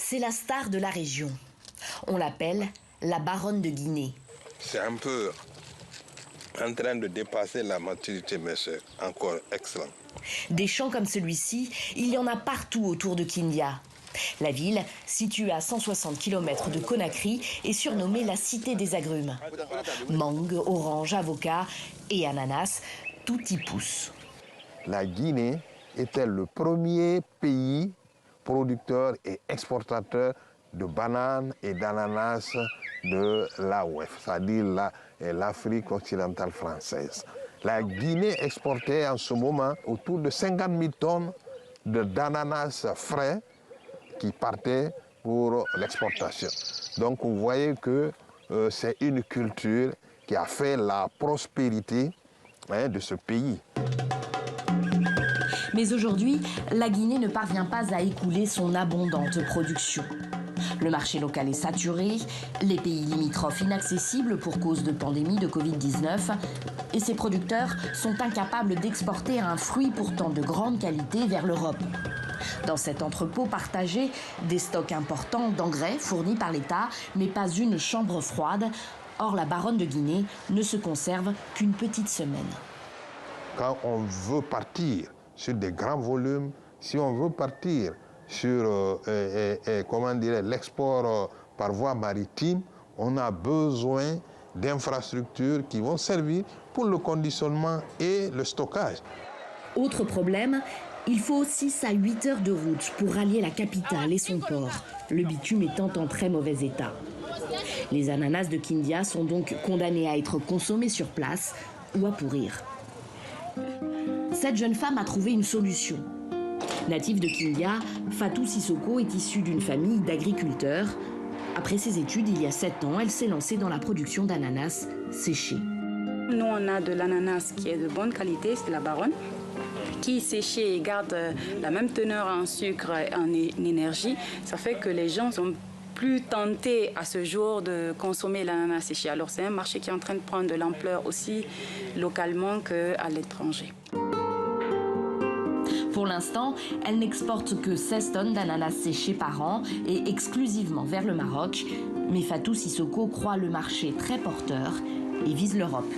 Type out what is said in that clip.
c'est la star de la région. On l'appelle la baronne de Guinée. C'est un peu en train de dépasser la maturité, mais c'est encore excellent. Des champs comme celui-ci, il y en a partout autour de Kindia. La ville, située à 160 km de Conakry, est surnommée la cité des agrumes. Mangue, orange, avocat et ananas, tout y pousse. La Guinée était le premier pays producteur et exportateur de bananes et d'ananas de l'AOF, c'est-à-dire l'Afrique occidentale française. La Guinée exportait en ce moment autour de 50 000 tonnes d'ananas frais qui partaient pour l'exportation. Donc vous voyez que c'est une culture qui a fait la prospérité de ce pays. Mais aujourd'hui, la Guinée ne parvient pas à écouler son abondante production. Le marché local est saturé, les pays limitrophes inaccessibles pour cause de pandémie de Covid-19 et ses producteurs sont incapables d'exporter un fruit pourtant de grande qualité vers l'Europe. Dans cet entrepôt partagé, des stocks importants d'engrais fournis par l'État, mais pas une chambre froide. Or, la baronne de Guinée ne se conserve qu'une petite semaine. Quand on veut partir sur des grands volumes, si on veut partir sur l'export par voie maritime, on a besoin d'infrastructures qui vont servir pour le conditionnement et le stockage. Autre problème, il faut 6 à 8 heures de route pour rallier la capitale et son port, le bitume étant en très mauvais état. Les ananas de Kindia sont donc condamnés à être consommés sur place ou à pourrir. Cette jeune femme a trouvé une solution. Native de Kindia, Fatou Sissoko est issue d'une famille d'agriculteurs. Après ses études, il y a 7 ans, elle s'est lancée dans la production d'ananas séchés. Nous, on a de l'ananas qui est de bonne qualité, c'est la baronne, qui séché garde la même teneur en sucre et en énergie. Ça fait que les gens sont plus tentés à ce jour de consommer l'ananas séché. Alors c'est un marché qui est en train de prendre de l'ampleur aussi localement qu'à l'étranger. Pour l'instant, elle n'exporte que 16 tonnes d'ananas séchés par an et exclusivement vers le Maroc. Mais Fatou Sissoko croit le marché très porteur et vise l'Europe.